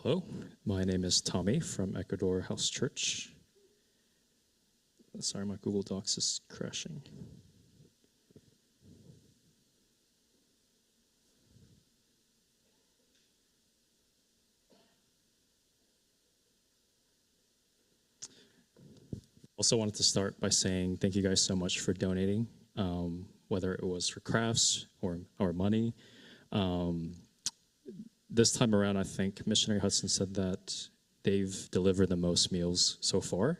Hello, my name is Tommy from Ecuador House Church. Sorry, my Google Docs is crashing. Also wanted to start by saying thank you guys so much for donating, whether it was for crafts or money. This time around, I think Missionary Hudson said that they've delivered the most meals so far,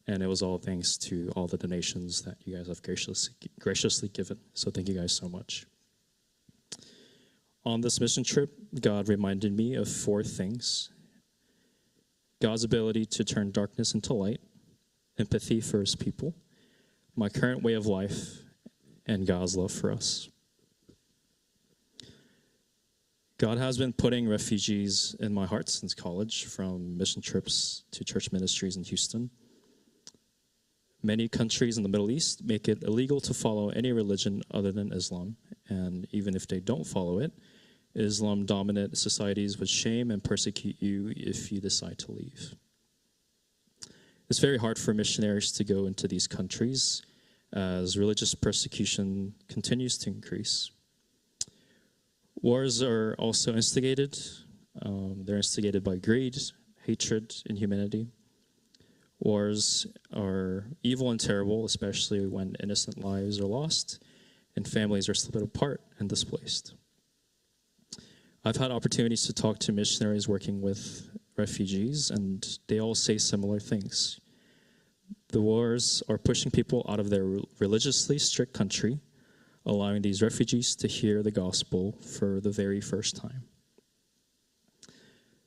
and it was all thanks to all the donations that you guys have graciously given. So thank you guys so much. On this mission trip, God reminded me of 4 things: God's ability to turn darkness into light, empathy for his people, my current way of life, and God's love for us. God has been putting refugees in my heart since college, from mission trips to church ministries in Houston. Many countries in the Middle East make it illegal to follow any religion other than Islam, and even if they don't follow it, Islam-dominant societies would shame and persecute you if you decide to leave. It's very hard for missionaries to go into these countries as religious persecution continues to increase. Wars are also instigated. They're instigated by greed, hatred, inhumanity. Wars are evil and terrible, especially when innocent lives are lost and families are split apart and displaced. I've had opportunities to talk to missionaries working with refugees, and they all say similar things. The wars are pushing people out of their religiously strict country, allowing these refugees to hear the gospel for the very first time.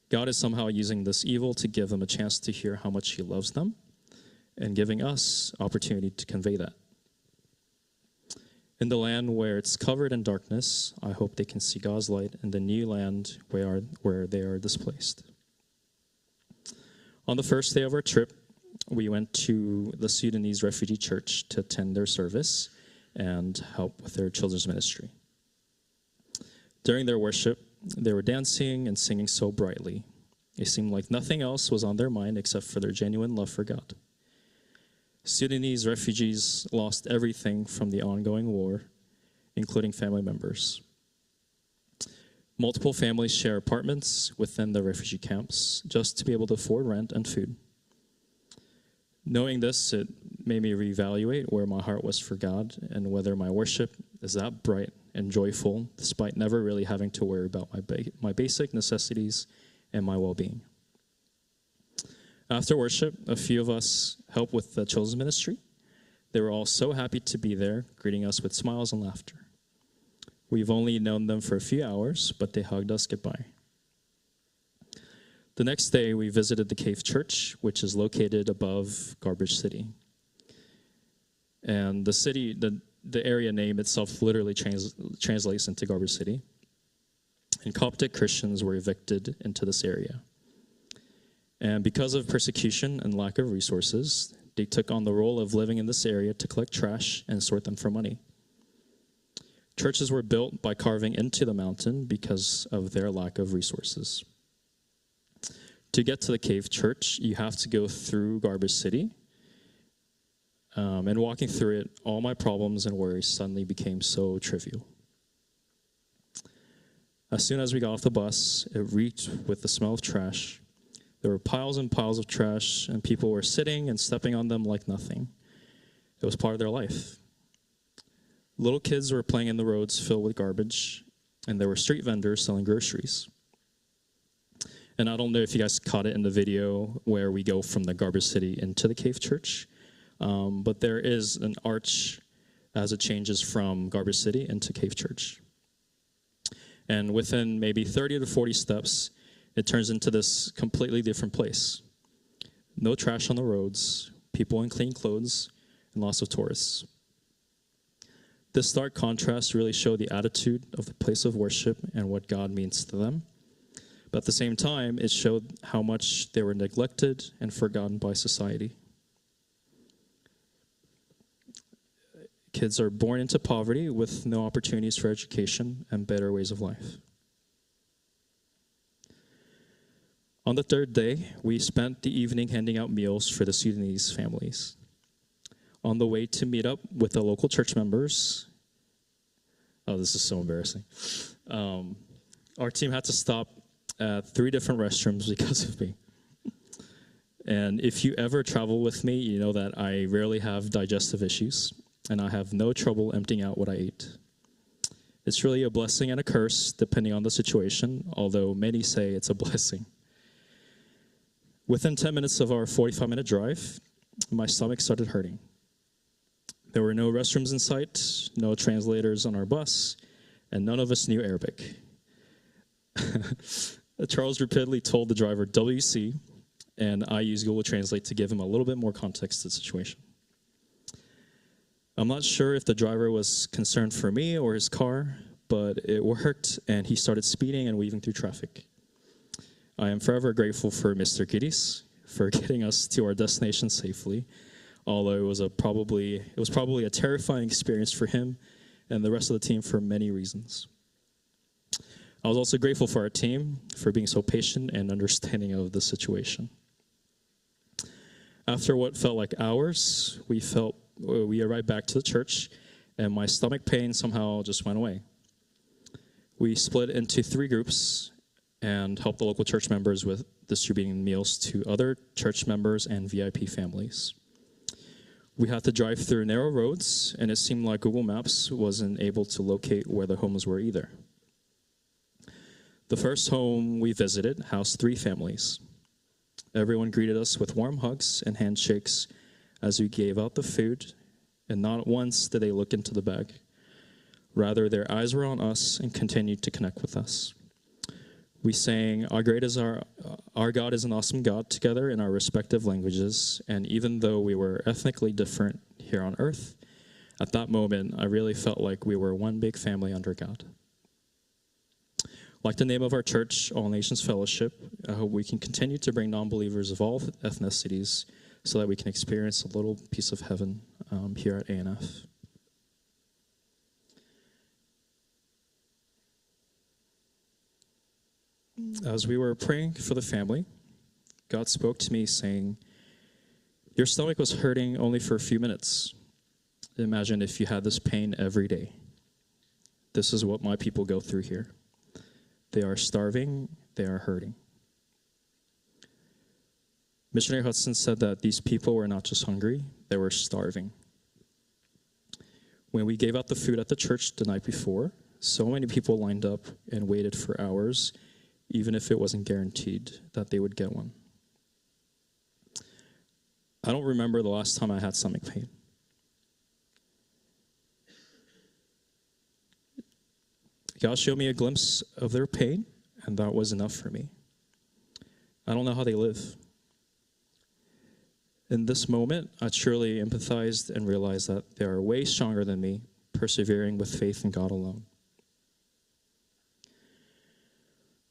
God is somehow using this evil to give them a chance to hear how much he loves them, and giving us opportunity to convey that. In the land where it's covered in darkness, I hope they can see God's light in the new land where they are displaced. On the first day of our trip, we went to the Sudanese refugee church to attend their service and help with their children's ministry. During their worship, they were dancing and singing so brightly. It seemed like nothing else was on their mind except for their genuine love for God. Sudanese refugees lost everything from the ongoing war, including family members. Multiple families share apartments within the refugee camps just to be able to afford rent and food. Knowing this, it made me reevaluate where my heart was for God and whether my worship is that bright and joyful, despite never really having to worry about my basic necessities and my well-being. After worship, a few of us helped with the children's ministry. They were all so happy to be there, greeting us with smiles and laughter. We've only known them for a few hours, but they hugged us goodbye. The next day, we visited the Cave Church, which is located above Garbage City. And the city, the area name itself literally translates into Garbage City. And Coptic Christians were evicted into this area. And because of persecution and lack of resources, they took on the role of living in this area to collect trash and sort them for money. Churches were built by carving into the mountain because of their lack of resources. To get to the Cave Church, you have to go through Garbage City. And walking through it, all my problems and worries suddenly became so trivial. As soon as we got off the bus, it reeked with the smell of trash. There were piles and piles of trash, and people were sitting and stepping on them like nothing. It was part of their life. Little kids were playing in the roads filled with garbage, and there were street vendors selling groceries. And I don't know if you guys caught it in the video where we go from the Garbage City into the Cave Church, but there is an arch as it changes from Garbage City into Cave Church. And within maybe 30 to 40 steps, it turns into this completely different place. No trash on the roads, people in clean clothes, and lots of tourists. This stark contrast really showed the attitude of the place of worship and what God means to them. But at the same time, it showed how much they were neglected and forgotten by society. Kids are born into poverty with no opportunities for education and better ways of life. On the third day, we spent the evening handing out meals for the Sudanese families. On the way to meet up with the local church members, oh, this is so embarrassing. Our team had to stop at 3 different restrooms because of me. And if you ever travel with me, you know that I rarely have digestive issues, and I have no trouble emptying out what I eat. It's really a blessing and a curse, depending on the situation, although many say it's a blessing. Within 10 minutes of our 45-minute drive, my stomach started hurting. There were no restrooms in sight, no translators on our bus, and none of us knew Arabic. Charles repeatedly told the driver WC, and I used Google Translate to give him a little bit more context to the situation. I'm not sure if the driver was concerned for me or his car, but it worked, and he started speeding and weaving through traffic. I am forever grateful for Mr. Kiris for getting us to our destination safely, although it was probably a terrifying experience for him and the rest of the team for many reasons. I was also grateful for our team for being so patient and understanding of the situation. After what felt like hours, we arrived back to the church, and my stomach pain somehow just went away. We split into 3 groups and helped the local church members with distributing meals to other church members and VIP families. We had to drive through narrow roads, and it seemed like Google Maps wasn't able to locate where the homes were either. The first home we visited housed 3 families. Everyone greeted us with warm hugs and handshakes as we gave out the food, and not once did they look into the bag. Rather, their eyes were on us and continued to connect with us. We sang, our God is an awesome God together in our respective languages, and even though we were ethnically different here on earth, at that moment, I really felt like we were one big family under God. Like the name of our church, All Nations Fellowship, I hope we can continue to bring non-believers of all ethnicities so that we can experience a little piece of heaven here at ANF. As we were praying for the family, God spoke to me saying, your stomach was hurting only for a few minutes. Imagine if you had this pain every day. This is what my people go through here. They are starving, they are hurting. Missionary Hudson said that these people were not just hungry, they were starving. When we gave out the food at the church the night before, so many people lined up and waited for hours, even if it wasn't guaranteed that they would get one. I don't remember the last time I had stomach pain. God showed me a glimpse of their pain, and that was enough for me. I don't know how they live. In this moment, I truly empathized and realized that they are way stronger than me, persevering with faith in God alone.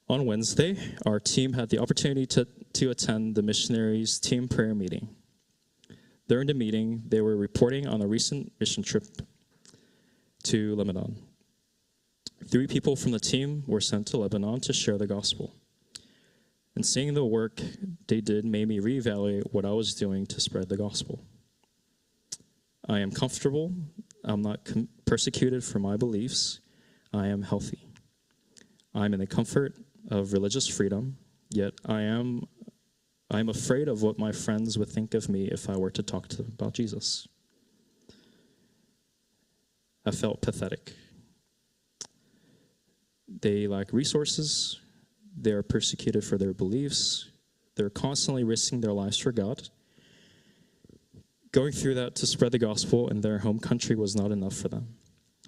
On Wednesday, our team had the opportunity to attend the missionaries' team prayer meeting. During the meeting, they were reporting on a recent mission trip to Lebanon. 3 people from the team were sent to Lebanon to share the gospel. And seeing the work they did made me reevaluate what I was doing to spread the gospel. I am comfortable. I'm not persecuted for my beliefs. I am healthy. I'm in the comfort of religious freedom, yet I am afraid of what my friends would think of me if I were to talk to them about Jesus. I felt pathetic. They lack resources. They are persecuted for their beliefs. They're constantly risking their lives for God. Going through that to spread the gospel in their home country was not enough for them.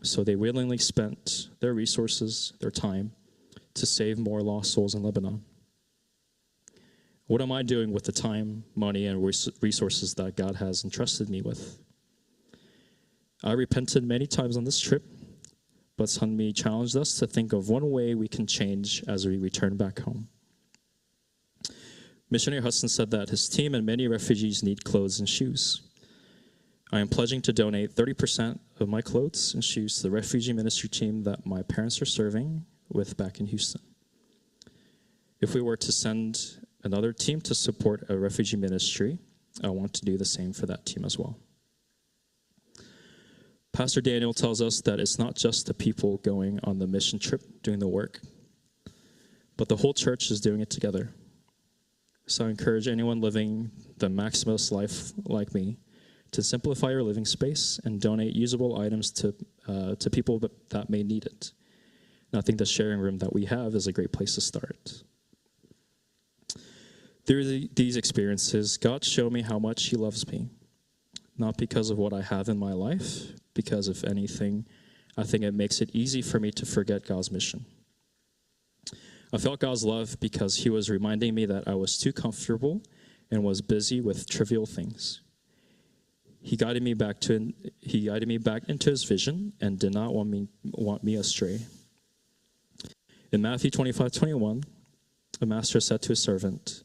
So they willingly spent their resources, their time, to save more lost souls in Lebanon. What am I doing with the time, money, and resources that God has entrusted me with? I repented many times on this trip, but Sunmi challenged us to think of one way we can change as we return back home. Missionary Hudson said that his team and many refugees need clothes and shoes. I am pledging to donate 30% of my clothes and shoes to the refugee ministry team that my parents are serving with back in Houston. If we were to send another team to support a refugee ministry, I want to do the same for that team as well. Pastor Daniel tells us that it's not just the people going on the mission trip doing the work, but the whole church is doing it together. So I encourage anyone living the maximalist life like me to simplify your living space and donate usable items to people that may need it. And I think the sharing room that we have is a great place to start. Through these experiences, God showed me how much he loves me, not because of what I have in my life, because if anything, I think it makes it easy for me to forget God's mission. I felt God's love because he was reminding me that I was too comfortable and was busy with trivial things. He guided me back into his vision and did not want me astray. In Matthew 25:21, a master said to his servant,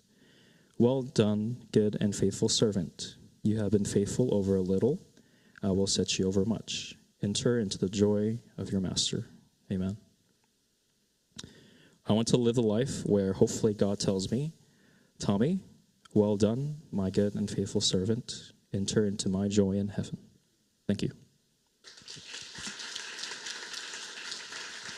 "Well done, good and faithful servant. You have been faithful over a little. I will set you over much. Enter into the joy of your master." Amen. I want to live a life where hopefully God tells me, "Tommy, well done, my good and faithful servant. Enter into my joy in heaven." Thank you.